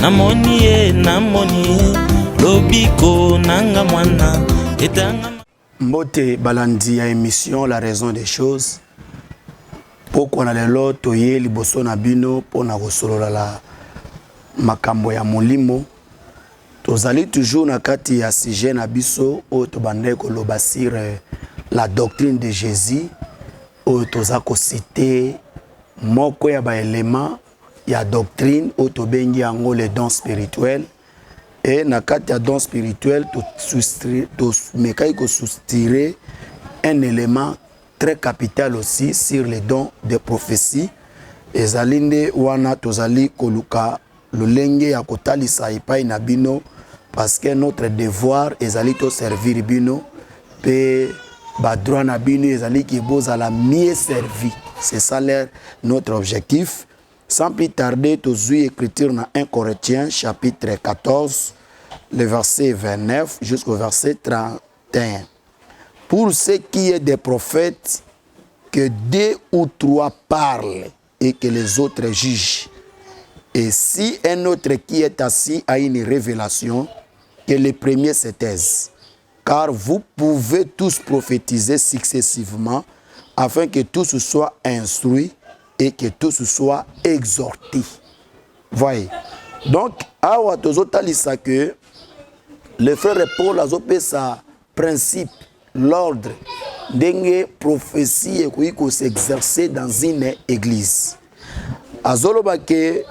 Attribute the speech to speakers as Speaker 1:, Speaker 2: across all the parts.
Speaker 1: namoni lobiko nanga mwana etanga
Speaker 2: Mbote balandi ya émission La raison des choses. Pourquoi na lelo toye liboso na bino pona kosolola la makambo ya molimo. Tozali toujours na kati ya sujet na biso o tobande koloba sur la doctrine de Jésus o tozako citer moko ya ba élément ya doctrine o tobengi yango les dons spirituels. Et na kati ya don spirituel to mekai ko soutirer un élément très capital aussi sur les dons de prophétie. Ezalinde wana tozali koluka lolenge ya kotalisa epai na bino parce que notre devoir ezali to servir bino pe ba droit na bino ezali ki bozala mieux servi. C'est ça notre objectif. Sans plus tarder, tozui écriture dans 1 Corinthiens chapitre 14, le verset 29 jusqu'au verset 31. Pour ce qui est des prophètes, que 2 ou 3 parlent et que les autres jugent. Et si un autre qui est assis a une révélation, que le premier se taise. Car vous pouvez tous prophétiser successivement afin que tous soient instruits et que tous soient exhortés. Voyez. Donc, awa tozotalisa que le frère Paul a zopé sa principe, l'ordre, d'enge prophétie et qu'on s'exercer dans une église. Azoloba que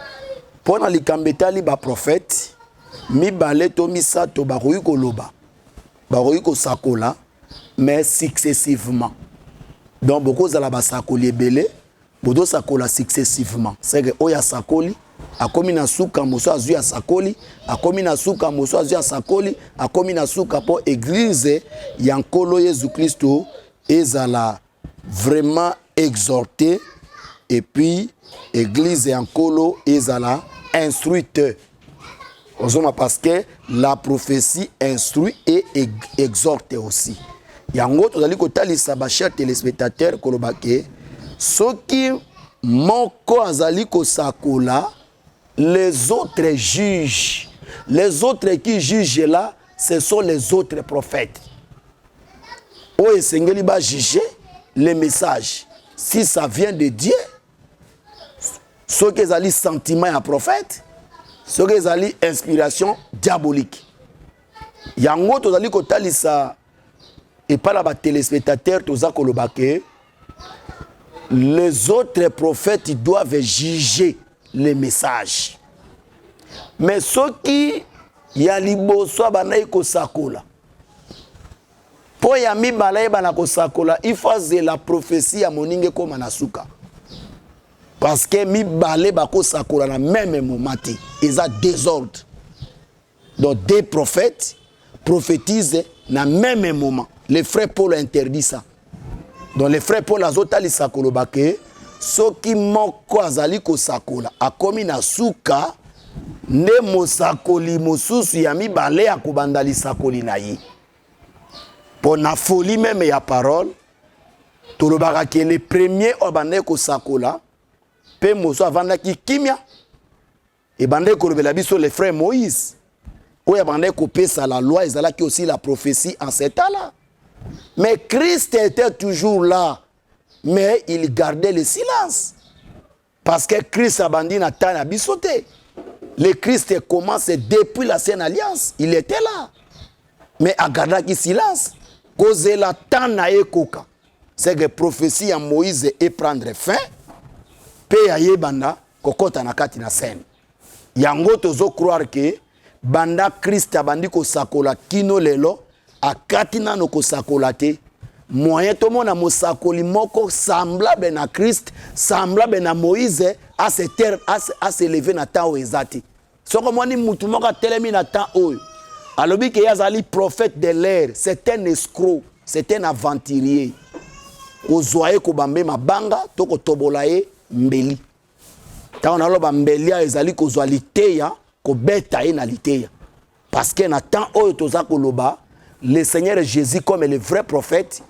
Speaker 2: pour na likambetali ba prophète, mi baleto mi sato ba ko loba. Ba ko sakola, mais successivement. Donc beaucoup zala ba sakoli belé. Bodo sakola successivement. C'est que oya sakoli, akomi na suka moso azu ya sakoli, akomi na suka moso azu ya sakoli, akomi na suka po église yankolo Jésus Christo ezala vraiment exhorté et puis église yankolo ezala instruite. Parce que la prophétie instruit et exhorte aussi. Yango tozali kotalisa ba chers téléspectateurs kolobake soki moko azali kosakola, les autres jugent. Les autres qui jugent là, ce sont les autres prophètes. O esengeli ba juger les messages. Si ça vient de Dieu, soki ezali sentiment ya prophète, soki ezali inspiration diabolique. Yango tozali kotalisa et par la téléspectateur toza kolobake les autres prophètes doivent juger les messages. Mais ceux qui ya liboso banayi ko sakola. Po ya mibala bana ko sakola, il faut la prophétie à moninge comme manasuka. Parce que mibale ba ko sakola na même moment, ils ont désordre. Donc des prophètes prophétisent na même moment. Le frère Paul interdit ça. Donc les frères Paul azotali sakolo bake soki moko azali ko sakola akomi na suka ne mosakoli mosusu ya mibale ya kobandali sakoli na ye. Pour na folie même ya parole tolobaka ke le premier obande ko sakola pe moso avanda ki kimia et bande ko lobela biso les frères Moïse oya bande ko pesa la loi ezala ki aussi la prophétie en cet temps-là. Mais Christ était toujours là, mais il gardait le silence. Parce que Christ a bandit na tana bisoté. Le Christ commence depuis la Sainte Alliance. Il était là. Mais a gardé le silence. Cause la tana ekoka. C'est que prophétie à Moïse est prendre fin. Pe aye banda kokota na kati na scène. Yango tozo croire que banda Christ a bandi ko sakola kino lelo. A katina no kosakolate moyen to mona mosakoli moko semblable na Christ semblable na Moïse à se lever na temps ezati soko moni mutu moko telemi na temps oyo alobi ke yazali prophète de l'air, c'est un escroc, c'est un aventurier ozoaye ko bambe mabanga to ko tobolaye mbeli ta on aloba mbeli ezali ko zoaliteya ko beta na liteya parce que na temps oyo toza ko loba le Seigneur Jésus, comme le vrai prophète,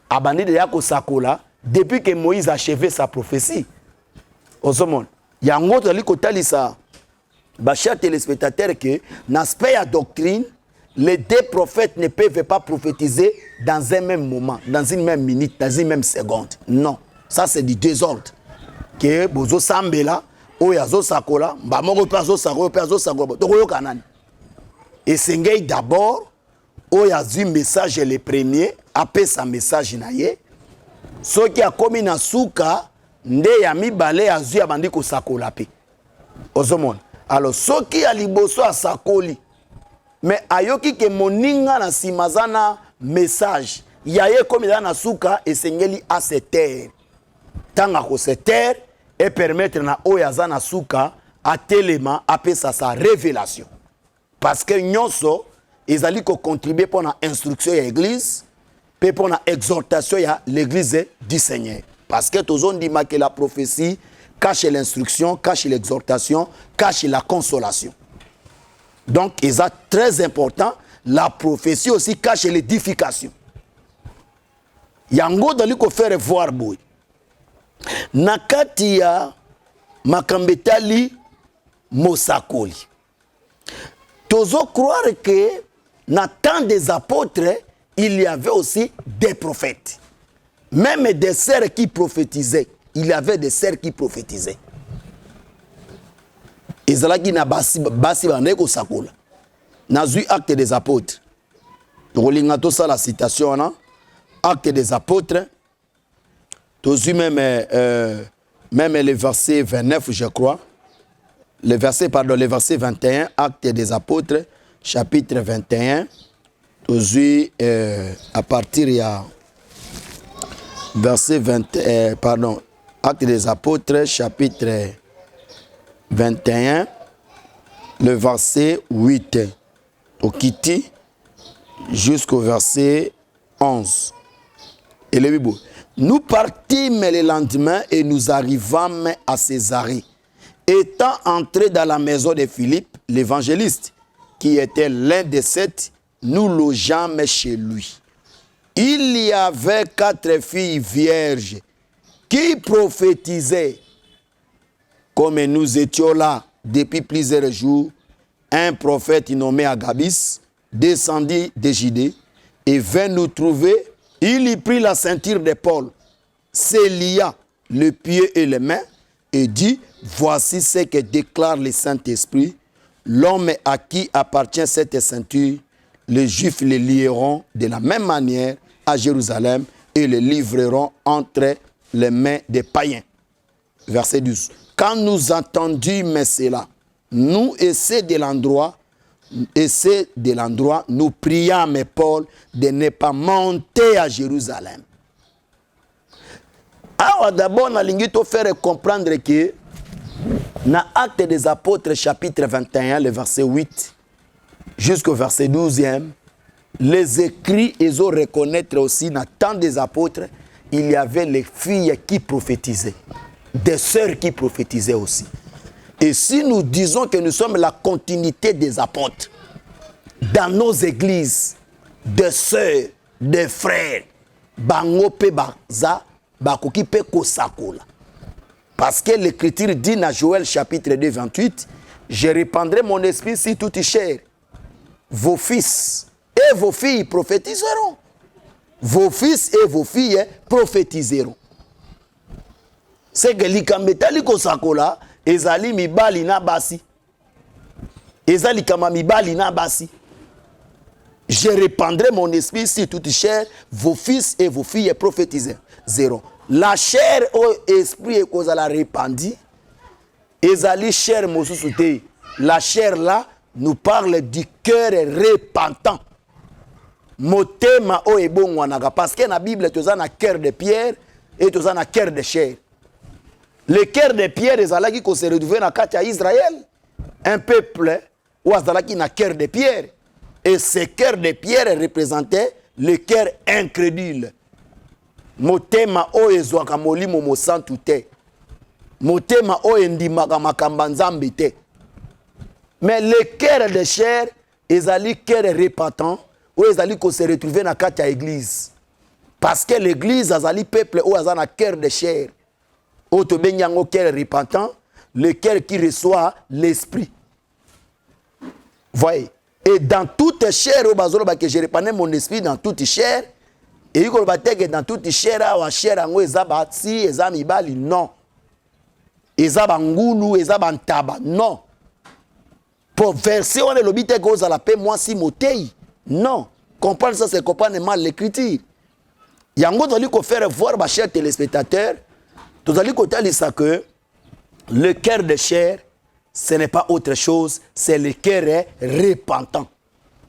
Speaker 2: a banni de Yako Sakola depuis que Moïse a achevé sa prophétie. Osomon, Yango Tali Kotalisa, chers téléspectateurs, que l'aspect à doctrine, les deux prophètes ne peuvent pas prophétiser dans un même moment, dans une même minute, dans une même seconde. Non, ça c'est du désordre. Que bozo sambela, oyazo sakola, bamoko pazo sakola, tokoyo kanani. Et c'est d'abord, oyazu message le premier, après sa message naye, ce qui a commis na souka, nde ya mibale azu ya bandi ko sakola pe. Ozomon. Alors, ce qui a liboso a sakoli, mais ayoki ke moninga na simazana message, yaye komi na souka et sengeli a se terre. Tanga ko se terre et permettre na oyazana souka a telema apé sa révélation. Parce que nyonso ezali ko contribuer pour la instruction de l'église, et pour la exhortation de l'église du Seigneur. Parce que tous on dit que la prophétie cache l'instruction, cache l'exhortation, cache la consolation. Donc, c'est très important. La prophétie aussi cache l'édification. Yango dali ko faire voir boy. Nakati ya makambetali mosakoli. Tozo croire que dans temps des apôtres, il y avait aussi des prophètes. Même des sœurs qui prophétisaient. Il y avait des sœurs qui prophétisaient. Ezalaki na basi bandeko sakola. Nazu acte des apôtres. Tolinga to ça la citation là. Acte des apôtres. Tozu même le verset 29 je crois. Le verset 21, acte des apôtres, chapitre 21. Tozu à partir ya verset 20 acte des apôtres, chapitre 21, le verset 8, au Kiti, jusqu'au verset 11. Et le Bible. Nous partîmes le lendemain et nous arrivâmes à Césarée. Étant entrés dans la maison de Philippe, l'évangéliste, qui était l'un des 7, nous logeâmes chez lui. Il y avait 4 filles vierges qui prophétisaient. Comme nous étions là depuis plusieurs jours, un prophète nommé Agabis descendit de Judée et vint nous trouver. Il y prit la ceinture de Paul, se lia le pied et les mains et dit: voici ce que déclare le Saint-Esprit. L'homme à qui appartient cette ceinture, les Juifs le lieront de la même manière à Jérusalem et le livreront entre les mains des païens. Verset 12. Quand nous entendîmes cela, nous essayer de l'endroit, nous priâmes Paul de ne pas monter à Jérusalem. Alors d'abord, nous allons faire comprendre que dans Actes des Apôtres, chapitre 21, le verset 8, jusqu'au verset 12e, les écrits, ils ont reconnaître aussi, dans le temps des apôtres, il y avait les filles qui prophétisaient, des sœurs qui prophétisaient aussi. Et si nous disons que nous sommes la continuité des apôtres, dans nos églises, des sœurs, des frères, bango pe baza, bakoki pe kosakola. Parce que l'écriture dit dans Joël chapitre 2, 28, je répandrai mon esprit sur toute chair. Vos fils et vos filles prophétiseront. Vos fils et vos filles prophétiseront. C'est que l'ikambetali kosakola, ezali mibali na basi. Ezali kama mibali na basi. Je répandrai mon esprit sur toute chair, vos fils et vos filles prophétiseront. La chair au esprit est cause à la répandue. Ezali chair mosusute. La chair là nous parle du cœur repentant. Motema o ebongwanaka parce que la Bible tu as un cœur de pierre et tu as un cœur de chair. Le cœur de pierre ezalaki ko se retrouver na kati ya Israël, un peuple où azalaki na cœur de pierre et ce cœur de pierre représentait le cœur incrédule. Motema o ezwaka molimo mosantu te. Motema o endimaka makamba nzambe te. Mais le cœur de chair ezali cœur repentant où ezali ko se retrouver na kati ya église. Parce que l'église azali peuple où azana cœur de chair. Au cœur repentant, le cœur qui reçoit l'esprit. Voyez. Et dans toute chair, que je répandais mon esprit dans toute chair, et il que dans toute chair, chair, non. Ezaba ngulu, ezaba ntaba, non. Pour verser, on est le bite que à la paix, moi si motei. Non. Comprendre ça, c'est comprendre mal l'écriture. Yango doit qu'on faire voir, ma chers téléspectateurs, tout à l'heure, que le cœur de chair, ce n'est pas autre chose, c'est le cœur repentant.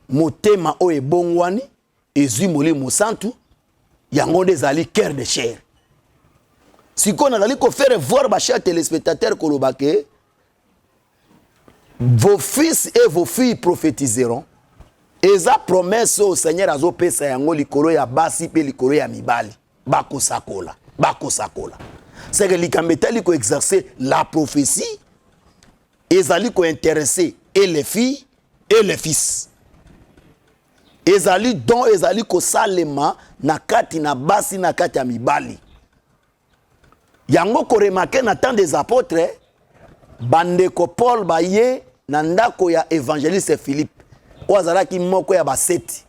Speaker 2: Motema o e bongwani, ezu moli mosantu, yango des ali cœur de chair. Si on a qu'on faire voir, ma chers téléspectateurs, que vos fils et vos filles prophétiseront. Et ça promesse au Seigneur azo pesa yango likolo ya basi pe likolo ya mibali. Bako sakola. C'est que likambetali ko exercer la prophétie. Ezali ko intéresser et les filles et les fils. Ezali don ezali ko salema na kati na basi na kati ya mibali. Yango ko remarquer na temps des apôtres, bandeko Paul baye na ndako ya évangéliste Philippe. Oazalaki moko ya baseti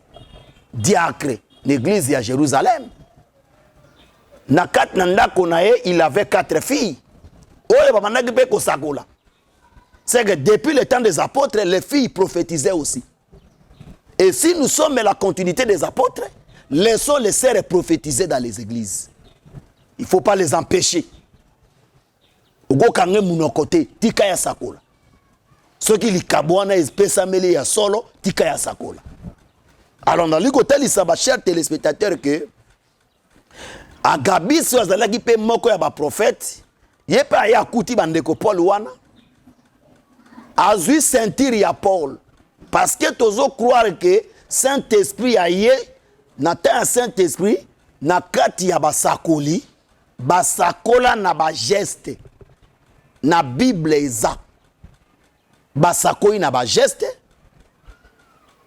Speaker 2: diacre l'église à Jérusalem. Na kat na ndako na ye, il avait 4 filles. Oye babandaki pe ko sakola. C'est que depuis le temps des apôtres, les filles prophétisaient aussi. Et si nous sommes la continuité des apôtres, laissons les sœurs prophétiser dans les églises. Il ne faut pas les empêcher. Ogo kange munokote tika ya sakola. Ceux qui li kabwana espesa mele ya solo tika ya sakola. Alors dans le côté li saba chers téléspectateurs que Agabis azalaki pe moko ya ba prophète, yepa ya kuti bandeko Paul wana. Azui sentir ya Paul parce que tozo croire que Saint-Esprit a yé na ta Saint-Esprit na kati ya basakoli basakola na ba geste na Bible eza basakoi na ba geste.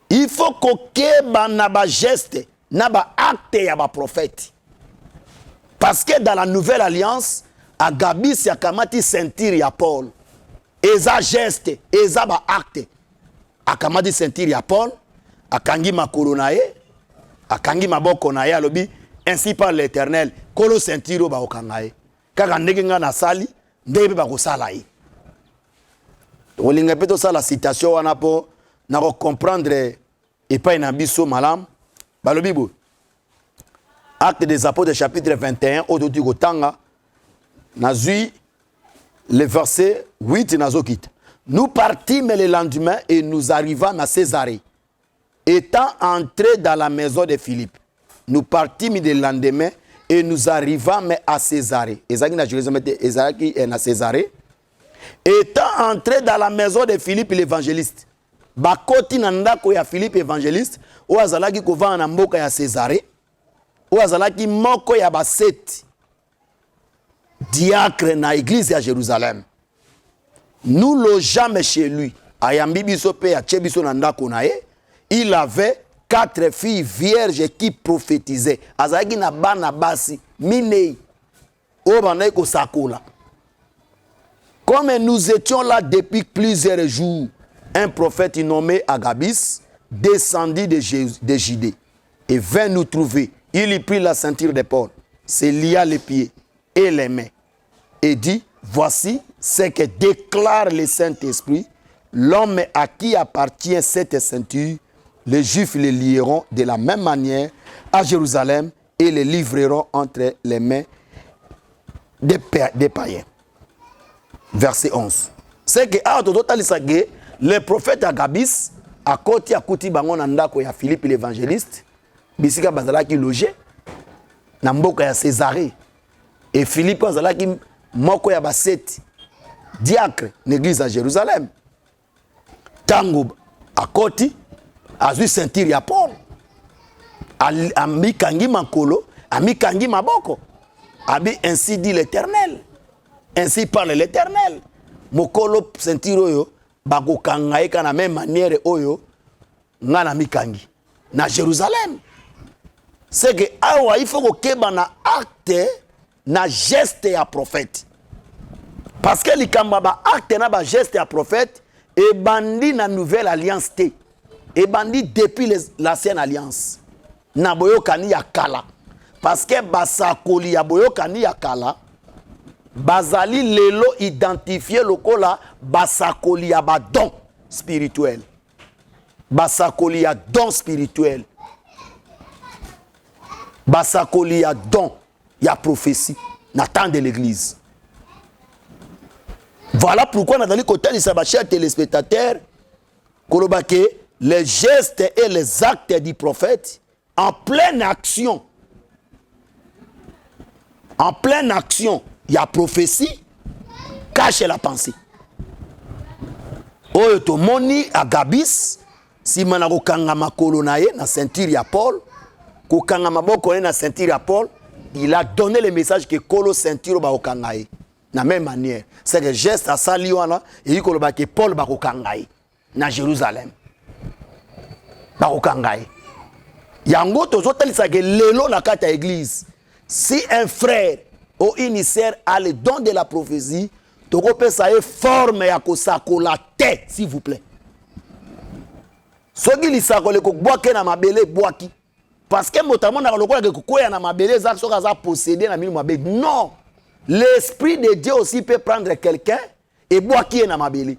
Speaker 2: Il faut que na ba geste na ba acte ya ba prophète. Parce que dans la nouvelle alliance, Agabis ya kamati sentir ya Paul. Eza geste, eza ba acte. Akamati sentir ya Paul, akangi makolo na ye, akangi maboko na ye alobi, ainsi par l'Éternel, kolo sentiro ba okanga ye. Kaka ndenge nga na sali, ndenge ba ko sala ye. Olinga peto sa la citation wana po na ko comprendre et pas na biso malam. Balobi bo. Acte des Apôtres chapitre 21 au doti kotanga nazui le verset 8 nazokit. Nous partîmes le lendemain et nous arrivâmes à Césarée. Étant entrés dans la maison de Philippe, nous partîmes le lendemain et nous arrivâmes à Césarée. Ezaki na Jérusalem, Ezaki na Césarée. Étant entrés dans la maison de Philippe l'évangéliste, bakoti na ndako ya Philippe évangéliste, o azalaki kova na mboka ya Césarée, o azalaki moko ya baseti diacre na église à Jérusalem. Nous logeâmes chez lui. Ayambi biso pe atie biso na ndako na ye. Il avait 4 filles vierges qui prophétisaient. Azalaki na bana basi minei o bana ko sakola. Comme nous étions là depuis plusieurs jours, un prophète nommé Agabis descendit de Judée et vint nous trouver. Il y prit la ceinture de Paul, se lia les pieds et les mains et dit, voici ce que déclare le Saint-Esprit, l'homme à qui appartient cette ceinture, les Juifs les lieront de la même manière à Jérusalem et les livreront entre les mains des païens. Verset 11. C'est que le prophète Agabis a côté akuti bango na ndako ya Philippe l'évangéliste bisika bazalaki logé na mboka ya Césarée et Philippe azalaki moko ya baseti diacre l'église à Jérusalem. Tango akoti azui sentir ya Paul amikangi makolo amikangi maboko abi ainsi dit l'Éternel. Ainsi parle l'Éternel. Mokolo sentir oyo bako kangaika na même manière oyo ngana mikangi na Jérusalem. C'est que awa il faut que na acte na geste ya prophète. Parce que likamba ba acte na ba geste ya prophète Et bandi na nouvelle alliance te. Et bandi depuis l'ancienne alliance. Na boyokani ya kala. Parce que basakoli ya boyokani ya kala. Bazali lelo identifié lokola basakoli ya ba don spirituel. Basakoli ya don spirituel. Basakoli ya don ya prophétie. Na temps de l'église. Voilà pourquoi nous allons côté de chers téléspectateurs, les gestes et les actes du prophète en pleine action. En pleine action, il y a prophétie, cache la pensée. Oyo to moni agabis, si manako kanga makolo na ye na ceinture ya Paul, ko kanga maboko na ceinture ya Paul, il a donné le message que kolo ceinture ba okanga ye. De la même manière, c'est que geste à Saliwana et que Paul Bakokangaï na Jérusalem. Bakokangaï. Yango tozo tel ça que lelo na kata église. Si un frère ou une sœur a le don de la prophétie, toko pe ça est forme ya kosako la tête s'il vous plaît. Soki lisako le ko boake na mabele boaki. Parce que notamment na lokola ke koya na mabele za soka za posséder na mili mabele. Non. L'Esprit de Dieu aussi peut prendre quelqu'un et boire qui est dans ma belly.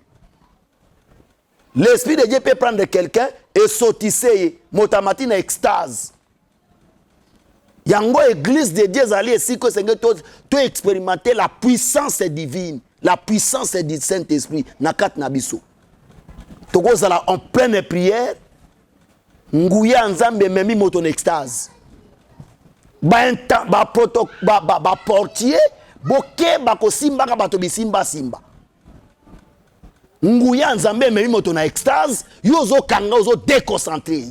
Speaker 2: L'Esprit de Dieu peut prendre quelqu'un et sautisser, motamati na extase. Yango église de Dieu zali ici que c'est que tu expérimenter la puissance divine, la puissance du Saint-Esprit na kat na biso. Toko zala en pleine prière, nguya nzambe memi moto na extase. Ba portier boke bako simba ka bato bisimba simba. Nguya nzambe memi moto na extase, yozo kanga ozo déconcentré.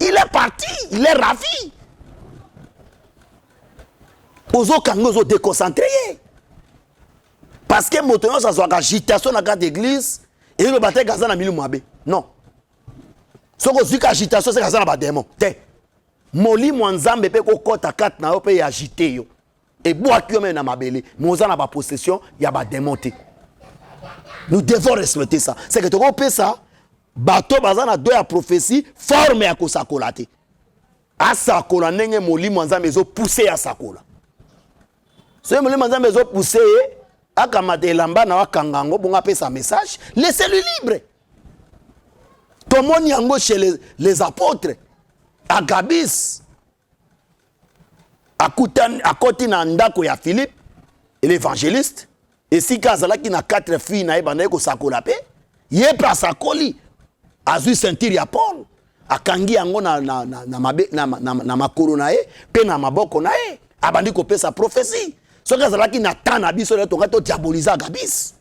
Speaker 2: Il est parti, il est ravi. Ozo kanga ozo déconcentré. Parce que moto ça soit agitation na carte d'église et le bataille gaza na milu mwabe. Non. Soko zika agitation c'est gaza na ba démon. Té. Moli mwanzambe pe ko kota kat na yo pe agité yo. Et bois qui ont na mabele, nous avons la possession, il y a pas démonté. Nous devons respecter ça. C'est que tu vois ça, bateau bazana deux à prophétie, formé à kosakolate. À sakola nenge moli manza mezo pousser à sakola. Ce moli manza mezo pousser, à kamate lamba na wakangango, bon appeler sa message, laissez-le libre. Tout le monde yango chez les apôtres, Agabis. À côté na ndako ya Philippe et l'évangéliste et si kazala ki na 4 filles na ebana ko sakola pe ye pra sakoli azu ceinture ya Paul akangi yango na makolo na ye pe na maboko na ye abandi ko pesa prophétie so kazala ki na tana biso le tonga to diaboliser Agabis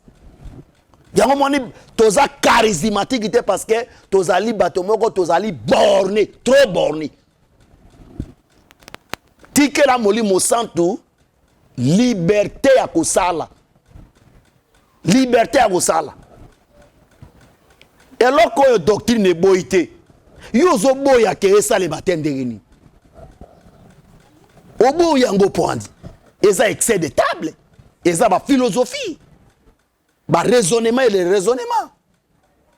Speaker 2: yango moni toza charismatique te parce que tozali bato moko tozali borné trop borné. Tike la moli mosantu liberté à kosala. Liberté à kosala. Et alors que doctrine est boité, yozo boya ke esa le matin de Obo yango poandi. Eza excès de table. Eza ba philosophie. Ba raisonnement et le raisonnement.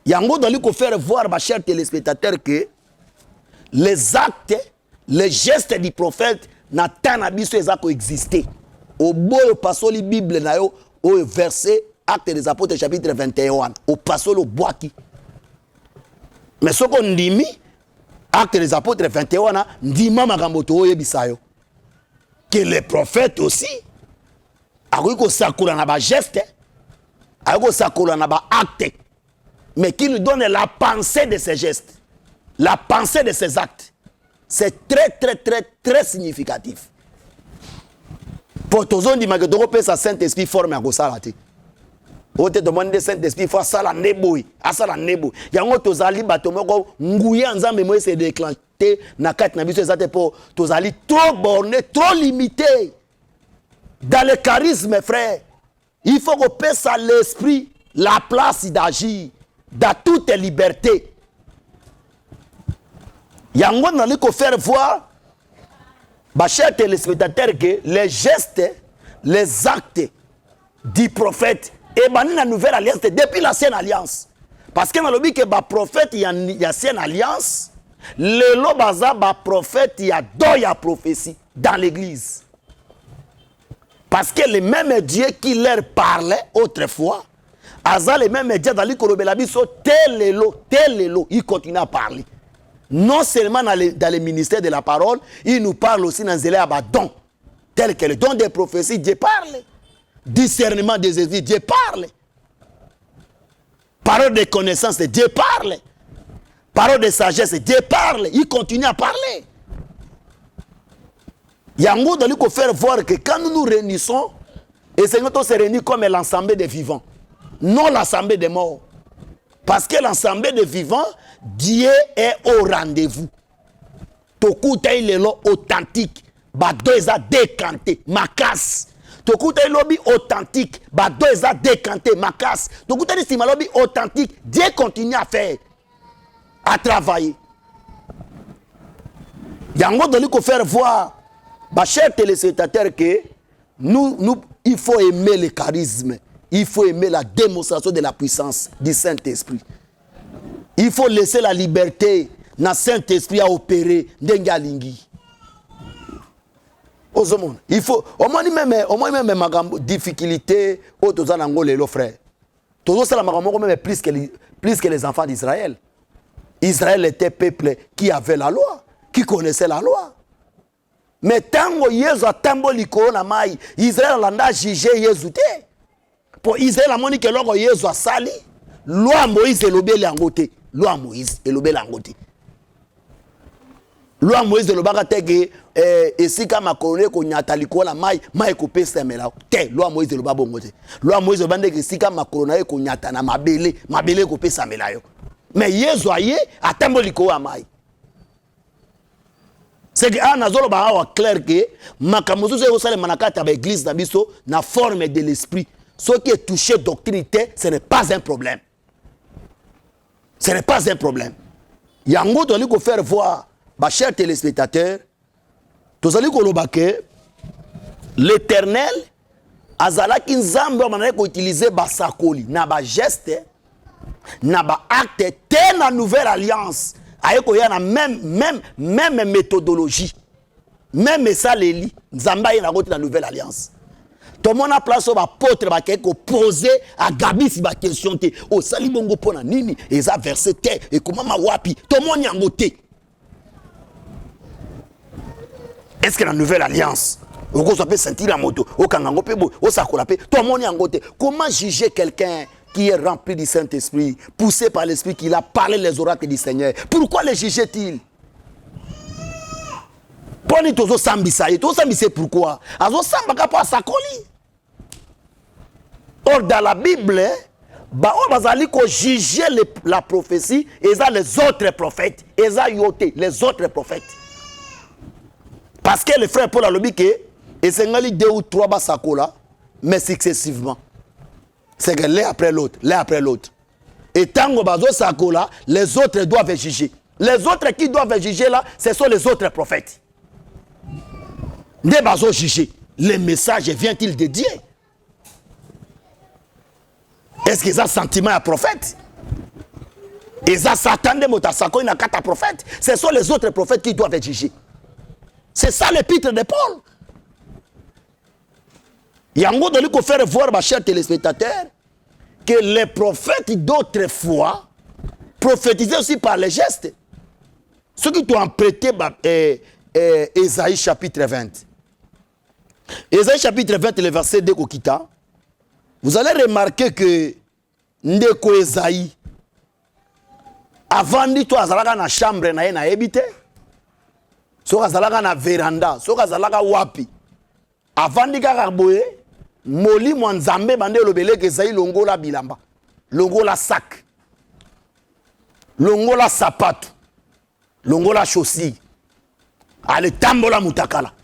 Speaker 2: Yango dans lui ko faire voir ba chers téléspectateurs que les actes, les gestes du prophète na tana biso ezako exister. Au boyo pasoli Bible na yo au verset Actes des Apôtres chapitre 21 au pasolo boaki. Mais ce qu'on ndimi Actes des Apôtres 21 ndima makambo to oyebisa yo que les prophètes aussi ako sakura na ba geste ako sakura na ba acte mais qui nous donne la pensée de ces gestes, la pensée de ces actes. C'est très significatif. Pour tous ceux qui m'ont dit que Saint-Esprit forme à Gosalati. On te demande de Saint-Esprit faut ça la neboui, à ça la nebo. Yango tozali batomoko nguya nzambe mo se déclencher na kat na biso ezate pour tozali trop borné, trop limité. Dans le charisme frère, il faut qu'on passe à l'esprit la place d'agir dans toute liberté. Yango nali ko faire voir ba chers téléspectateurs que les gestes, les actes du prophète et la nouvelle alliance depuis l'ancienne alliance. Parce que dans le que ba prophète il y a une alliance, le lo baza ba prophète il y a deux prophéties dans l'église. Parce que le même Dieu qui leur parlait autrefois, Aza le même Dieu dans l'Ikolobelabiso, tel lo, il continue à parler. Non seulement dans le ministère de la parole, il nous parle aussi dans les dons, tel que le don des prophéties, Dieu parle. Discernement des esprits, Dieu parle. Parole de connaissance, Dieu parle. Parole de sagesse, Dieu parle. Il continue à parler. Yango doit nous faire voir que quand nous nous réunissons, et Seigneur se réunit comme l'ensemble des vivants, non l'ensemble des morts. Parce que l'ensemble des vivants, Dieu est au rendez-vous. Tokuta il est authentique, bado eza décanté, makas. Tokuta il est authentique, bado eza décanté, makas. Tokuta il est authentique, Dieu continue à faire, à travailler. Yango doit nous faire voir. Bah, chers téléspectateurs, que il faut aimer le charisme, il faut aimer la démonstration de la puissance du Saint-Esprit. Il faut laisser la liberté dans le Saint-Esprit à opérer d'engalingi. Il faut, au moins même ma difficulté, au tozanango les frères. Tout ça, même plus que les enfants d'Israël. Israël était peuple qui avait la loi, qui connaissait la loi. Mais tango Yesu atambo likolo na mai, Israël landa jugé Yesu te. Pour Israël a moni que logo Yesu asali, loi Moïse elobeli angote, loi Moïse elobeli angote. Loi Moïse elobaka tege esika makolone ko nyata likolo na mai, mai ko pesa mela. Te, loi Moïse eloba bongote. Loi Moïse obande ke esika makolone ko nyata na mabele ko pesa mela yo. Mais Yesu aye atambo likolo na mai. C'est que Anazolo ba clair que makamozo se osale manakata ba église na biso na forme de l'esprit. Ce qui est touché doctrinité, ce n'est pas un problème. Ce n'est pas un problème. Yango to li ko faire voir ba chers téléspectateurs, to zali ko lobake l'Éternel azalaki nzambe manana ko utiliser ba sakoli na ba geste na ba acte te na nouvelle alliance. Il y a la même méthodologie. Même ça, les Zamba est la nouvelle alliance. Tout le monde a place au apôtre qui posé à Gabi si la question était au Salibongo Pona Nini, et ça verset et comment ma wapi. Tout le monde y a ngoté. Est-ce que la nouvelle alliance, on peut sentir la moto, au Kangango Pebo, au Sakolape, tout le monde y a ngoté. Comment juger quelqu'un qui est rempli du Saint-Esprit, poussé par l'Esprit, qui a parlé les oracles du Seigneur? Pourquoi les jugeait-il? Poni tozo sambisaye, tozo sambisaye pourquoi? Azo sambaka pa sakoli. Or dans la Bible, on va juger la prophétie et ça les autres prophètes, et ça yote les autres prophètes. Parce que le frère Paul a dit que et c'est ngali 2 ou 3 basakola, mais successivement. C'est que l'un après l'autre, l'un après l'autre. Et tant que sakola, les autres doivent juger. Les autres qui doivent juger là, ce sont les autres prophètes. Ne bazo juger. Le message vient-il de Dieu? Est-ce qu'ils ont sentiment à prophète? Ils ont Satan de Motasako, il n'a qu'à prophète. Ce sont les autres prophètes qui doivent juger. C'est ça l'épître de Paul. Yango de lui faire voir, ma chère téléspectateur, que les prophètes d'autrefois prophétisaient aussi par les gestes. Ceux qui t'ont prêté Ésaïe chapitre 20. Ésaïe chapitre 20, le verset 2 Kokita. Vous allez remarquer que Ndeko Ésaïe, avant de toi, azalaka na chambre na ebite, so azalaka na véranda, so azalaka wapi. Avant de kakaboye, moli mwanzambe bande lobele ke Ésaïe longola bilamba, longola sac, longola sapato, longola chaussille, ale tambola mutakala.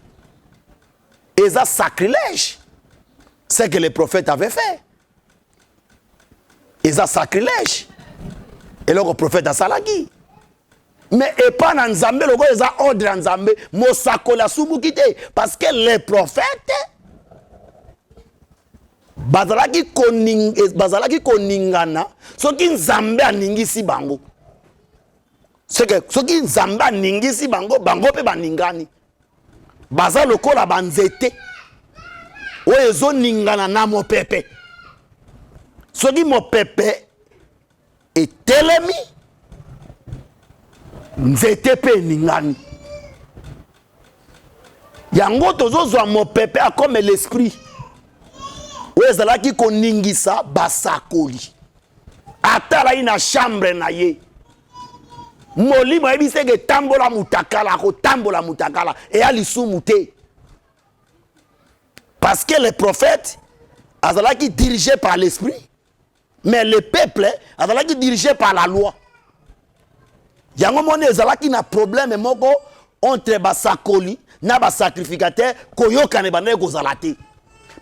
Speaker 2: Et ça sacrilège. C'est ce que les prophètes avaient fait. Et ça sacrilège. Et le prophète a salagi. Mais et pas dans Nzambe, le gars a ordre en Nzambe, mosakola soubukite. Parce que les prophètes, bazalaki koningana soki nzambe aningisi bango. C'est que soki nzambe aningisi bango pe baningani. Baza lokola banzete. Oyo ezoningana na mopepe. Soki mopepe etelemi nzete pe ningani. Yango tozozwa mopepe a comme l'esprit. Oyo ezalaki koningisa basakoli. Atala ina chambre na ye. Molimo ebiseke tambola mutakala ko tambola mutakala et ali soumouté. Parce que les prophètes azalaki dirigés par l'esprit, mais le peuple azalaki dirigé par la loi. Yango mone azalaki na problème moko entre basakoli na basacrificateur koyokane banaye kozalate.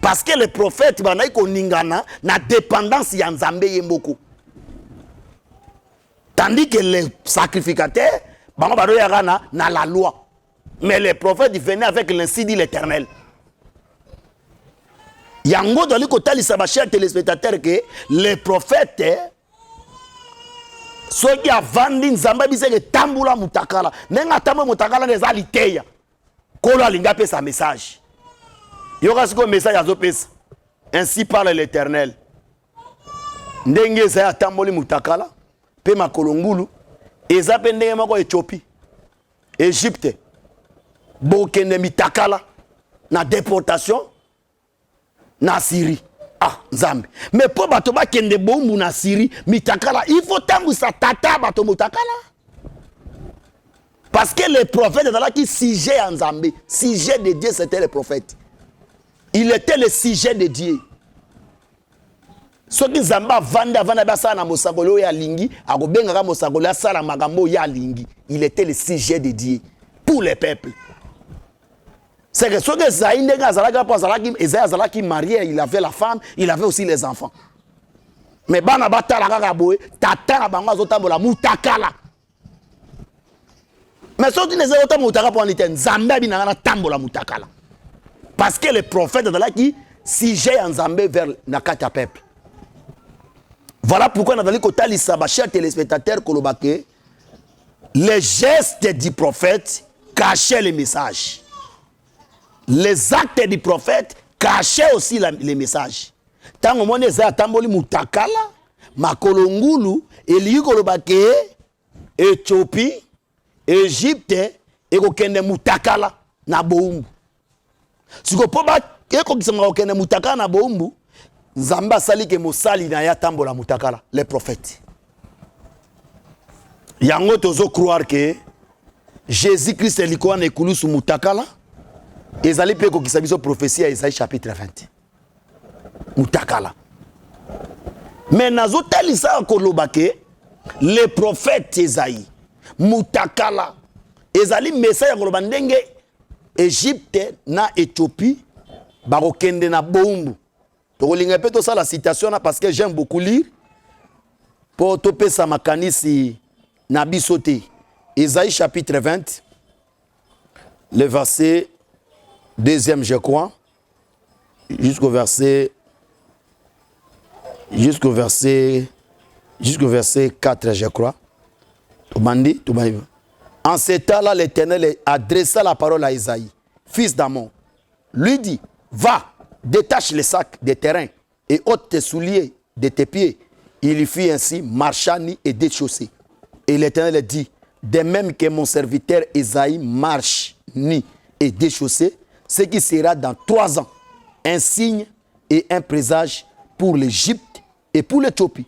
Speaker 2: Parce que les prophètes banaye koningana na dépendance ya Nzambe yemboko. Tandis que les sacrificateurs, na la loi. Mais les prophètes venaient avec l'ainsi dit l'Éternel. Yango dans le côté de chers téléspectateurs que les prophètes, ceux qui ont vendu Nzamba biseke tambula mutakala, nenga tambo mutakala les aliteya. Kolo alinga pe sa message. Yoga siko message azopesa. Ainsi parle l'Éternel. Ndenge za tamboli mutakala. Pe makolongulu eza pe ndenge moko Éthiopie, Égypte, bokende mitakala na déportation na Syrie. Ah, Nzambe. Mais pour bato ba kende bombu na Syrie, mitakala, il faut tangu sa tata bato mutakala. Parce que les prophètes étaient là qui sujet en Nzambe, sujet de Dieu, c'était les prophètes. Il était le sujet de Dieu. Soki Nzamba vanda basa na mosakolo ya lingi, akobengaka mosakolo ya sala makambo ya lingi. Il était le sujet de Dieu pour les peuples. C'est que soki Zaïne azalaka po azalaki marié, il avait la femme, il avait aussi les enfants. Mais bana batala kaka boye, tata na bango azotambola mutakala. Mais soki nezelo tambola mutakala po anite Nzambe binanga na tambola mutakala. Parce que les prophètes azalaki sujet en Nzambe vers nakata peuple. Voilà pourquoi nous avons dit, chers téléspectateurs, les gestes du prophète cachaient les messages. Les actes du prophète cachaient aussi les messages. Tant que nous avons dit, mutakala, makolongulu, Éthiopie, Égypte, et kokende mutakala na boumbu. Si vous avez mutakala na boumbu, Nzamba sali ke mosali na ya tambola mutakala, les prophètes. Yango tozo croire que Jésus-Christ liko na ekulusu mutakala, ezali pe ko kisabiso prophétie à Isaïe chapitre 20. Mutakala. Mais nazo talisa ko lobake les prophètes Isaïe mutakala ezali message ko lobandenge Égypte na Éthiopie bakokende na boumbu. Donc, ça la citation parce que j'aime beaucoup lire. Pour toper sa makanisi nabi sauté. Isaïe chapitre 20, le verset 2e, je crois, jusqu'au verset 4, je crois. En ce temps-là, l'Éternel adressa la parole à Isaïe, fils d'Amon. Lui dit, va. Détache les sacs des terrains et ôte tes souliers de tes pieds. Il y fit ainsi, marcha ni et déchaussé. Et l'Éternel dit, de même que mon serviteur Isaïe marche ni et déchaussé, ce qui sera dans 3 ans un signe et un présage pour l'Égypte et pour l'Éthiopie.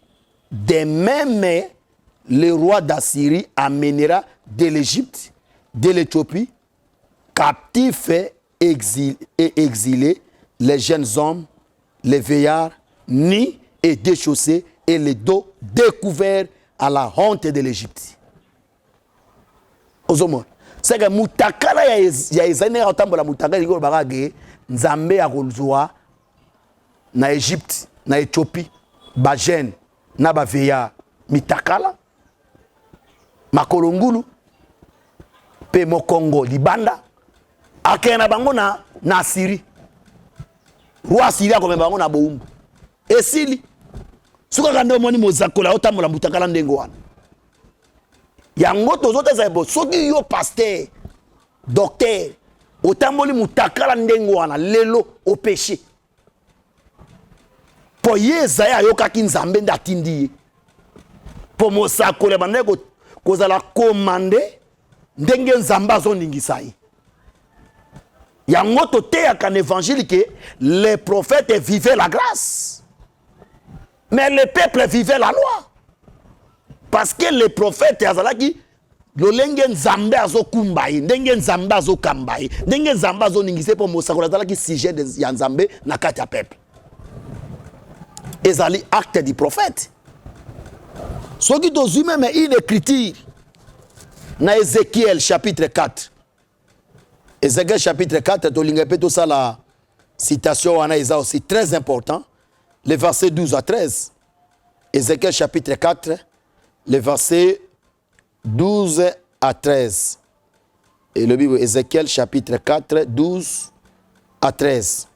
Speaker 2: De même, le roi d'Assyrie amènera de l'Égypte, de l'Éthiopie, captifs et exilés, les jeunes hommes, les veillards, nus et déchaussés, et les dos découverts à la honte de l'Égypte. C'est que mutakala ya Isaïe otambola mutakala iko bagage Nzambe ya kolzwa na Égypte, na Éthiopie, ba jeune na ba veillards mitakala makolongulu pe mokongo libanda akena bango na Syrie. Roi Syria comme bango na boumbu. esili suka kande moni mozakola otambola mutakala ndengo wana yango tozota za bo soki yo pasteur docteur otamboli mutakala ndengo wana lelo au péché po yeza ya yokaki nzambe ndatindi po mosakola bandeko kozala commandé ndenge nzambe azoningisa ye yango toteyaka na évangile que les prophètes vivaient la grâce mais le peuple vivait la loi parce que les prophètes azalaki lolenge nzambe azokumba ye ndenge nzambe azokamba ye ndenge nzambe azoningisa po mosakola azalaki sujet ya nzambe na kati ya peuple ezali acte du prophète soki tozwi même une écriture na Ézéchiel chapitre 4 Ézéchiel chapitre 4 tolinga pe to ça la citation wana eza aussi très important les versets 12 à 13 Ézéchiel chapitre 4 les versets 12 à 13 et le Bible Ézéchiel chapitre 4 12 à 13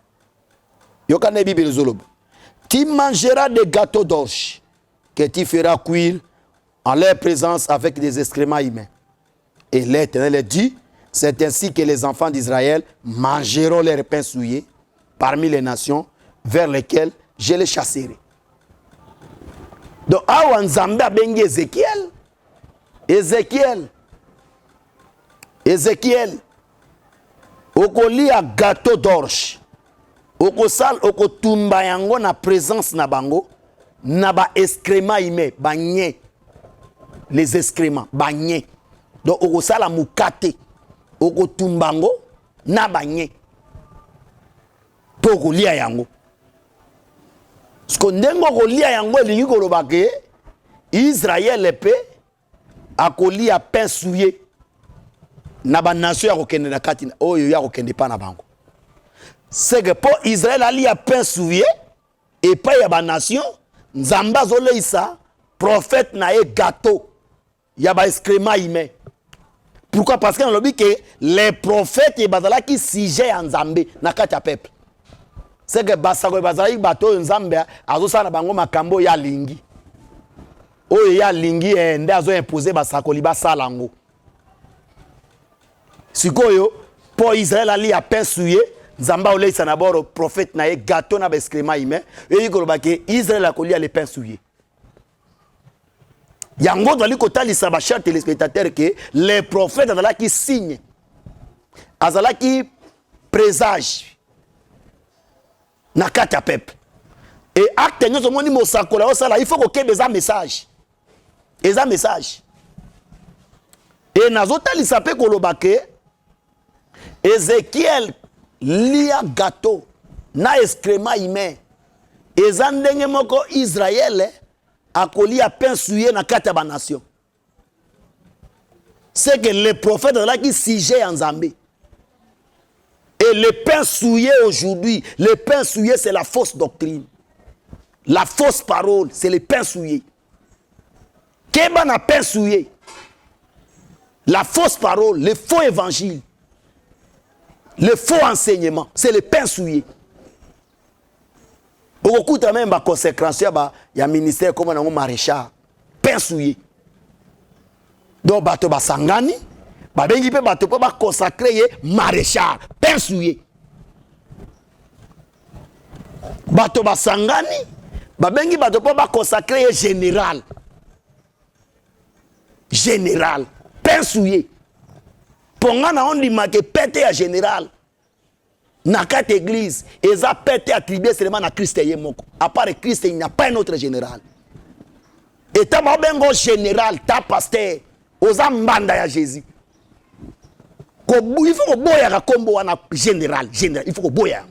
Speaker 2: yokane Bible zolob tu mangeras des gâteaux d'orge que tu feras cuire en leur présence avec des excréments humains. Et l'Éternel dit, c'est ainsi que les enfants d'Israël mangeront leurs pains souillés parmi les nations vers lesquelles je les chasserai. Donc, awa nzambe abengi Ézéchiel, okolia gâteau d'orge, okotumba yango na présence na bango, na ba excréments humains, bagné, les excréments, bagné. Donc, okosala mukate, okotumbango, na bagné. Pour kolia yango. Parce que ndengo kolia yango, elingi kolobake, Israël epé, akolia pain souillé, na ba nation ya kokende na kati, oyo ya kokende pa na bango. C'est que pour Israël ali a pain souillé, et pas ya ba nation, nzamba zoleisa, prophète na e gâteau, ya ba excréments humains. Pourquoi? Parce qu'on a dit que les prophètes et bazala qui sujet en Nzambe na kati ya peuple. C'est que basako bazala bato Nzambe azo sana bango makambo ya lingi. Oyo ya lingi nde azo imposer basako li basala ngo. Sikoyo pour Israël ali a pain souillé, Nzamba oleisa na boro prophète na e gâteau na ba excréments humains, et yikoloba ke Israël akolia les pains souillés. Yango dali kotalisa ba chers téléspectateurs que les prophètes azala qui signe azala qui présage na kati ya peuple et acte nyoso moni mosakola osala il faut ko kebe za message eza message et nazotalisa pe koloba ke Ézéchiel lia gâteau na excréments humains eza ndenge moko Israël akoli a pain souillé na kati ya nation. C'est que les prophètes là qui sujet en Zambie. Et le pain souillé aujourd'hui, le pain souillé c'est la fausse doctrine. La fausse parole, c'est le pain souillé. Qu'est-ce qu'on a pain souillé? La fausse parole, le faux évangile, le faux enseignement, c'est le pain souillé. Beaucoup de même consécration il y a ministère comme un maréchal pain souillé. Donc bato basangani ba bengi pe bato pa consacrer maréchal pain souillé. Bato basangani ba bengi bato pa consacrer général pain souillé. Pongana on dit que pété à général. Na quatre églises, ils ont pété attribué seulement à Christ et Moko. À part Christ, il n'y a pas un autre général. Et tu as un général, ta pasteur, aux ambanda ya Jésus. Il faut que boya combo na général, il faut que boya.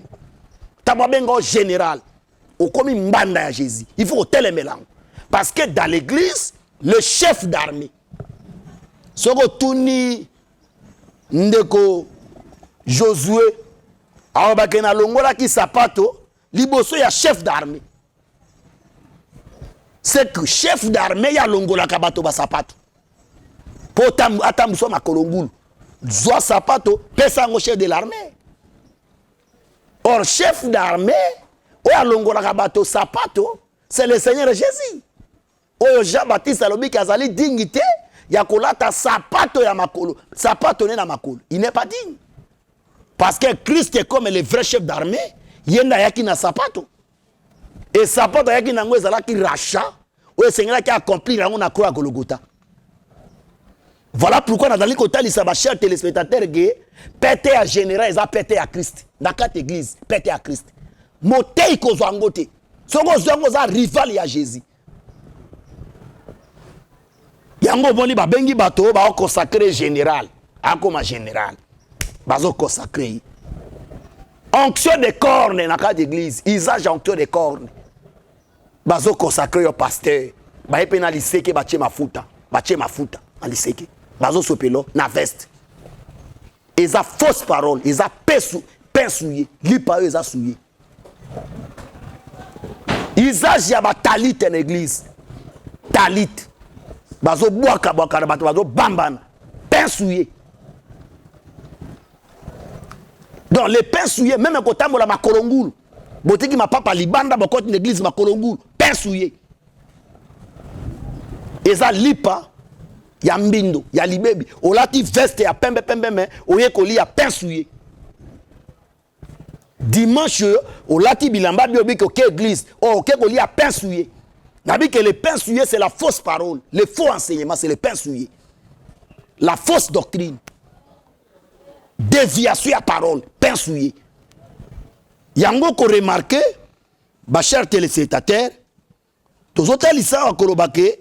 Speaker 2: Tu as un général, au comme mbanda ya Jésus. Il faut que tel mélange. Parce que dans l'église, le chef d'armée, ce que Tuni Ndeko Josué awa bakena longola ki sapato liboso ya chef d'armée. C'est que chef d'armée ya longola ka bato ba sapato. Potam atamso makolongulu. Zwa sapato pesa ngo chef de l'armée. Or chef d'armée oya longola bato sapato, c'est le Seigneur Jésus. Oyo Jean-Baptiste alobiki azali dignité ya kolata sapato ya makolo. Sapato ne na makolo. Il n'est pas digne. Parce que Christ est comme le vrai chef d'armée, yenda yaki na sapato. Et sapato yaki nango ezalaki rachat, oyo Seigneur qui a accompli nango na croix à Golgotha. Voilà pourquoi dans les côtés de chers téléspectateurs gay, pété à général, ils ont pété à Christ. Dans quatre églises, pété à Christ. Moté ikozo angote. Soko zongo za rival ya Jésus. Yango boni ba bengi bato ba consacré général, akoma général. Bazo consacré. Onction de cornes dans quatre églises, usage onction de cornes. Bazo consacré au pasteur. Ba epénalisé ke ba mafuta, aliseke. Bazo sopelo na veste. Ils ont fausse parole, ils ont pain souillé, lipa ils ont souillé. Ils ont talit en église. Talit. Bazo boaka bazo bambana. Pain souillé. Donc les pains souillés, même quand on a la makolongulu, botiki ma papa libanda bokoti l'église makolongulu, pain souillé. Ils ont lipa. Ya mbindo, ya libebi, olati veste ya pembe mais oye koli ya pain souillé. Dimanche, olati bilamba biobi ko ke église, ke koli ya pain souillé. Nabi que le pain souillé c'est la fausse parole, le faux enseignement c'est le pain souillé. La fausse doctrine. Déviation à parole, pain souillé. Yango ko remarqué, ba cher téléspectateur, tozote lisa akolobake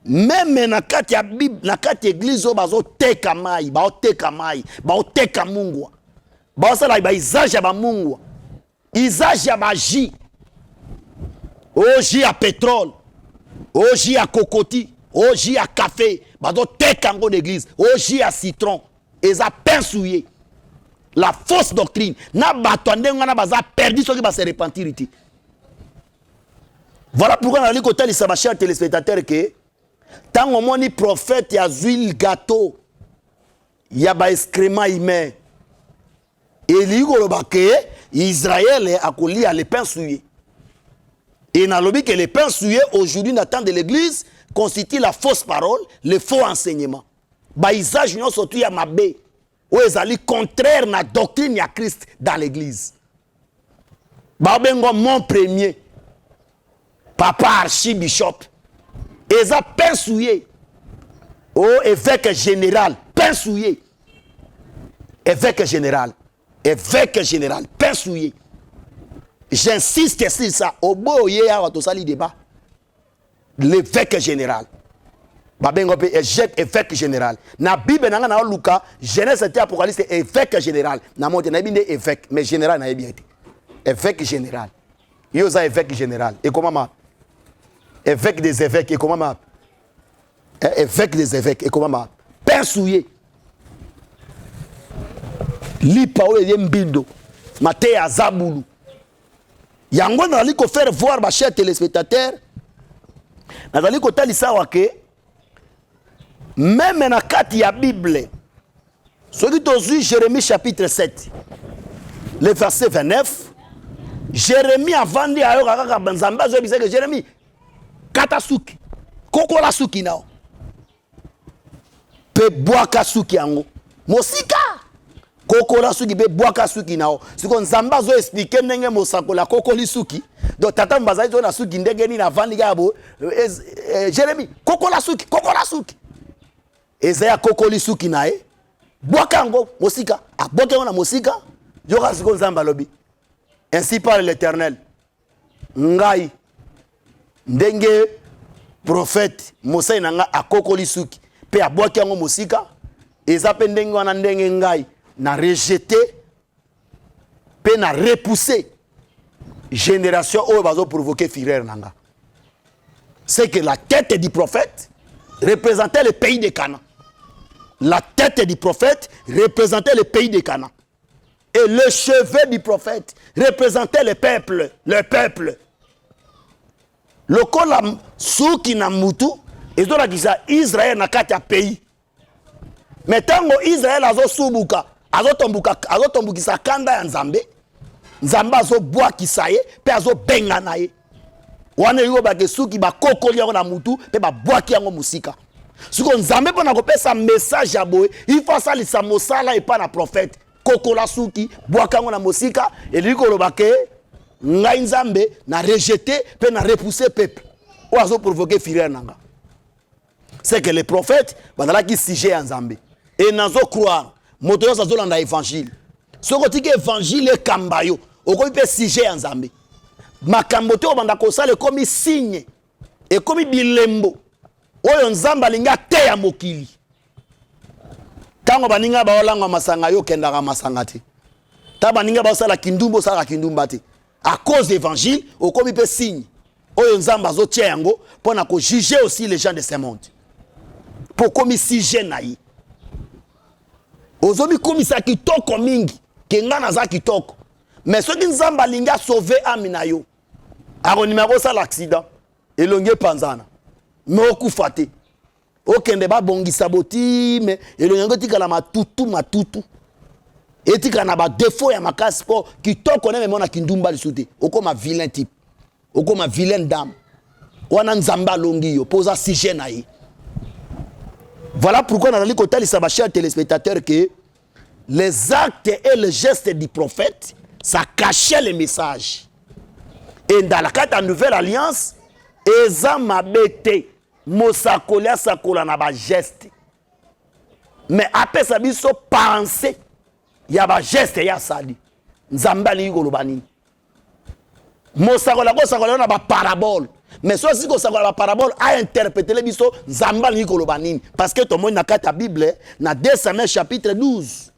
Speaker 2: même na kati ya Bible, na kati église bazo teka mai, bao teka mungwa. Bao sala ba usage ya ba mungwa. Usage ya ba ji. Oji ya pétrole. Oji ya kokoti, oji ya café, bazo teka ngo d'église, oji ya citron, eza pain souillé. La fausse doctrine. Na bato ndenga na baza perdu soki ba se repentirité. Voilà pourquoi dans les côtés de cher téléspectateur que tant au moni prophète ya huile gâteau ya ba excrément humain et ligo ke Israël a collé à les pains souillés et na lobi que les pains souillés aujourd'hui n'attend de l'église constitue la fausse parole, le faux enseignement ba usage non surtout ya mabe ou ezali contraire na doctrine ya Christ dans l'église ba bengo mon premier papa archibishop ils ont pain souillé. Oh, évêque général, pain souillé. Évêque général, pain souillé. J'insiste sur ça. Au beau yéa, on a débat. L'évêque général. Évêque général. Na Bible, na Luca, Genèse et Apocalypse, c'est évêque général. Na monte, na bien évêque, mais général n'a bien été. Évêque général. Il y a évêque général. Et comment évêque des évêques et comment évêque des évêques et comment pain souillé lipao et mbindo maté azabulu yango na liko faire voir ma chers téléspectateurs na liko talisa wake même na kati ya Bible ce qui tozu Jérémie chapitre 7 le verset 29 Jérémie avant de ayo kaka banzamba zo biseke Jérémie katasuki kokola suki nao pe boaka suki yango mosika kokola suki pe boaka suki nao siko nzamba zo expliquer ndenge mosakola kokoli suki do tata mbaza zo na suki ndenge ni na vandi gabo Jérémie kokola suki ezaya kokoli suki nae boaka yango mosika aboka yango na mosika yoka siko nzamba lobi ainsi parle l'Éternel ngai ndenge prophète Moussa nanga akokoli suki pe abwaki yango mosika eza pe ndenge wana ndenge ngai na rejeter pe na repousser génération oyo bazo provoquer fureur nanga. C'est que la tête du prophète représentait le pays de Canaan. La tête du prophète représentait le pays de Canaan. Et le cheveu du prophète représentait le peuple. Le kola suki na mutu ezola kisa Israël na kati ya pays. Mais tango Israël azo subuka, azo tombukisa kanda ya Nzambe. nzambe azobwakisa ye mpe azobenga na ye wana yo bakesuki bakokoli yango na mutu mpe babwaki yango musika siko nzambe mpona kopesa message ya boye il faut asalisa mosala epa na prophète kokola suki bwaka yango na mosika elingi koloba ke ngai nzambe na rejeter mpe na repousser peuple oyo azoprovoke fureur nanga c'est que les prophètes bazalaki sujet ya nzambe et nazocroire moto nyonso azolanda évangile soki otiki évangile ekamba yo okomi mpe sujet ya nzambe makambo te obanda kosala ekomi signe ekomi bilembo oyo nzambe alingi ateya mokili ntango baninga baolangwa masanga yo okendaka masanga te ntango baninga baosala kindumba osalaka kindumba te à cause d'évangile okomi mpe signe oyo nzambe azotia yango mpona kojuge aussi les gens de ce monde po komi sujet na ye ozobikomisa kitoko mingi ke nga naza kitoko mais soki nzambe alingi asauve ame na yo akonima kosala accident elongi epanzana me okufa te okende babongisa botime elongi yango etikala matutu etikala na badefo ya makasi mpo kitoko neme mona kindumba lisu te okoma vilain type okoma vilaine dame wana nzambe alongi yo mpo oza sujet na ye. Voilà pourquoi nous allons kotalisa ba chers téléspectateurs que les actes et les gestes du prophète ça cachait les messages. Et dans la carte de nouvelle alliance, eza mabete mosakolia sakola na ba geste. Mais après ça biso penser ya ba geste ya sali. Nzamba li kolobani. Mosakola ko sakola na ba parabole. Mais soit si ça la parabole a interprété les biso nzamba li kolobani parce que tout le monde na carte la Bible na 2 Samuel chapitre 12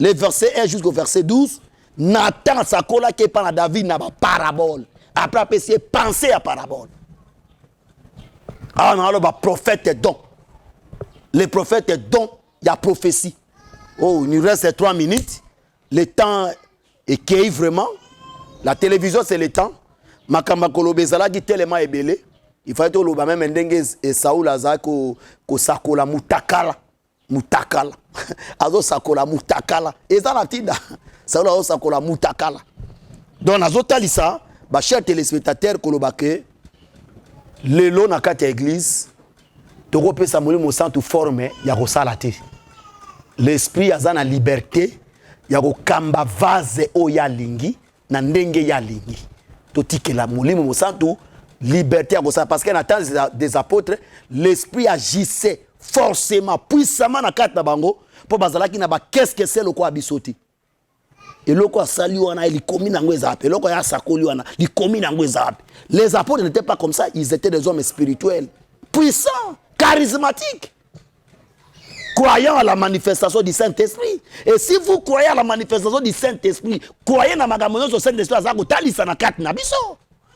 Speaker 2: les versets 1 jusqu'au verset 12 Nathan sakola qui parle à David na ba parabole après c'est penser à parabole. Ah non alors ba prophète est don. Les prophètes est don, il y a prophétie. Oh, il nous reste 3 minutes. Le temps est cueilli vraiment. La télévision c'est le temps. Makamba kolobe zalaki tellement ebele il fallait to loba même ndenge et Saoul azako ko sakola mutakala azo sakola mutakala ezala tinda Saoul azo sakola mutakala donc azotalisa ba chers téléspectateurs koloba ke lelo na kati ya église toko pesa molimo santu forme ya kosala te l'esprit azana liberté ya kokamba vase oya lingi na ndenge ya lingi totike la molimo mosantu liberté à ça parce qu'en temps des apôtres l'esprit agissait forcément puissamment na kata bango pour bazalaki na ba qu'est-ce que c'est le quoi bisoti et le quoi sali wana il commis na ngweza pe le quoi ya sakoli wana il commis na ngweza. Les apôtres n'étaient pas comme ça, ils étaient des hommes spirituels puissants charismatiques croyant à la manifestation du Saint-Esprit. Et si vous croyez à la manifestation du Saint-Esprit, croyez dans la manifestation du Saint-Esprit,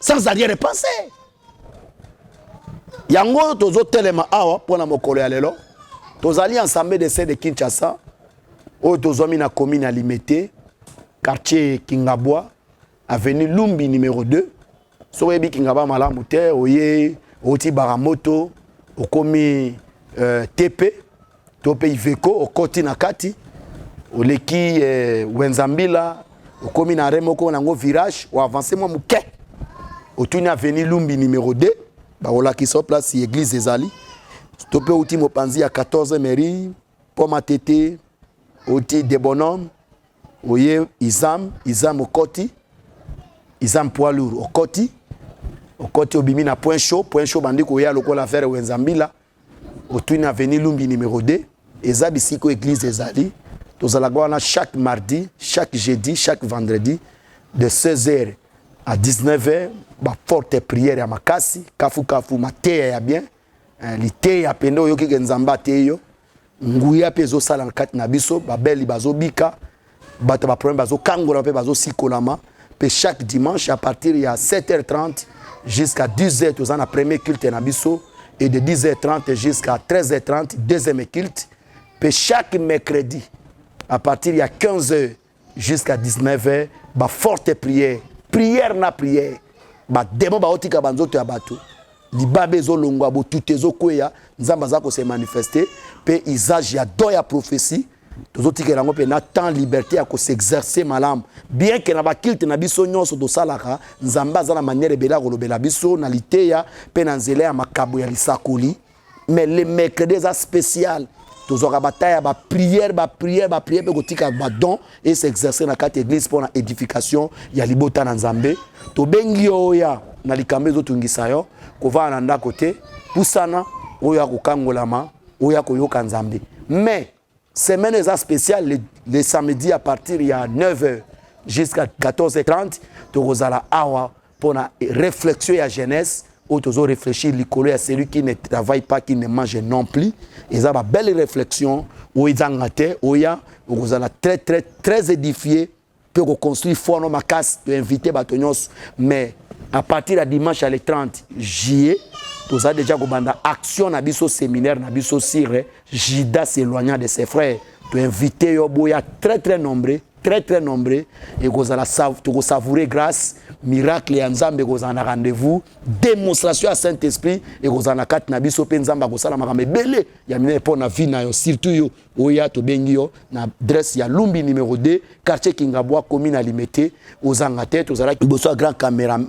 Speaker 2: sans arrière-pensée. Yango tozo telema awa pona mokolo ya lelo. Tozali ensemble de ceux de Kinshasa. O tozomi na commune à Limete, quartier Kingabwa, avenue Lumbi numéro 2. Soyebi Kingaba malamu te, oye, oti baramoto, okomi TP. Tope Iveko okoti na kati oleki Wenzambila okomi na remoko nango virage ou avancer moi muke otuni avenue Lumbi numéro 2 ba olaki so place église ezali tope outi mopanzi ya 14 mairie poma tete oti de bonhomme oye Izam okoti Izam poids lourd okoti obimi na point chaud bandiko ya lokola faire Wenzambila otuni avenue Lumbi numéro 2 eza bisiko église ezali tozalaka chaque mardi, chaque jeudi, chaque vendredi de 16h à 19h ba forte prière ya makasi kafu mateya ya bien lité ya pendo yo ki nzamba te yo nguya pezo sala na kati na biso babeli bazobika bato ba problème bazo kangola pe bazo sikolama pe chaque dimanche à partir ya 7h30 jusqu'à 10h tozana premier culte na biso et de 10h30 jusqu'à 13h30 deuxième culte. Puis chaque mercredi, à partir de 15h jusqu'à 19h, bah forte prière na prière, bah démon bah otika banzoto ya bato, libabe zo longwa bo tutezo koya, nzamba zako se manifester, puis usage ya doya prophétie, tozo tikela ngo pe na temps liberté à s'exercer malam bien que na ba kilte na biso nyonso to salaka nzamba za na manière bela ko lobela biso na liteya pe na nzela ya makabo ya lisakoli mais les mercredis za spécial tozo ka bataille ba prière pe ko tika ba don et s'exercer na carte église pour na édification ya libota na nzambe to bengi oya na likambe zo tungisa yo ko va na ndako te pusana oya ko kangolama oya ko yoka nzambe mais semaine spéciale les samedis à partir il y a 9h jusqu'à 14h30 tozala awa pour la réflexion et la jeunesse où tu réfléchir l'école à celui qui ne travaille pas qui ne mange non plus et ça va belle réflexion où ils ont gâté où il y a très édifié pour construire fort nos macasse de inviter batonios mais à partir de dimanche à le 30 juillet tout ça déjà comme action na biso séminaire na biso sire Jida s'éloignant de ses frères tu inviter yo boya très nombreux et kozala to savourer grâce miracle ya nzambe kozana rendez-vous démonstration à Saint-Esprit et kozana kat na biso pe nzamba kosala makambe belé ya mine pour na vie na yo surtout yo oya to bengi yo na adresse ya Lumbi numéro 2 quartier Kingabwa commune à Limete ozanga tête ozala boso grand caméraman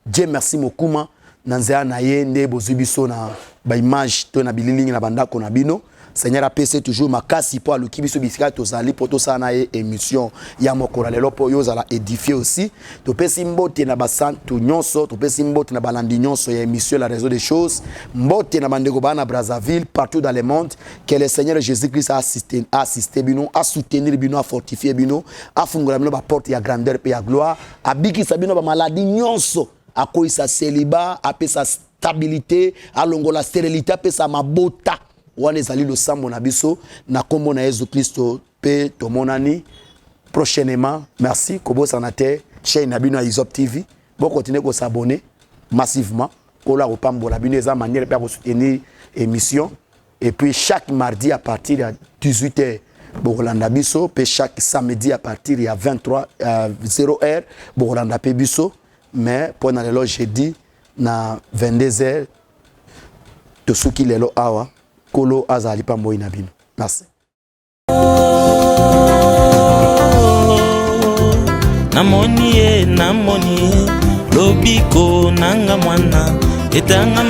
Speaker 2: Dieu merci mokuma nanzea na ye nde bozubiso na ba image to na bililingi na bandako na bino Seigneur a PC toujours makasi pour aluki biso bisika tozali poto sana e émission ya mokora lelo po yo zala édifier aussi to pesi mbote na basantu nyonso to pesi mbote na balandi nyonso ya émission la raison des choses mbote na bandeko bana Brazzaville partout dans le monde que le Seigneur Jésus-Christ a assisté bino a soutenir bino a fortifier bino a fungola bino ba porte ya grandeur pe ya gloire a bikisa bino ba maladie nyonso a koisa célibat a pesa stabilité a longola stérilité a pesa mabota wana ezali lo sambo na biso na kombo na Yesu Kristo pe tomonani prochainement merci kobosana te chaîne na bino Isop TV bon continuer ko s'abonner massivement pour la repambola bino eza manière pour soutenir émission et puis chaque mardi à partir de 18h Bokolanda biso pe chaque samedi à partir de 0h Bokolanda pe biso mais pour na lelo jeudi na 22h to suki lelo awa Kolo azali pa moyi na bino. Merci.
Speaker 1: Namoni lobiko nanga mwana etanga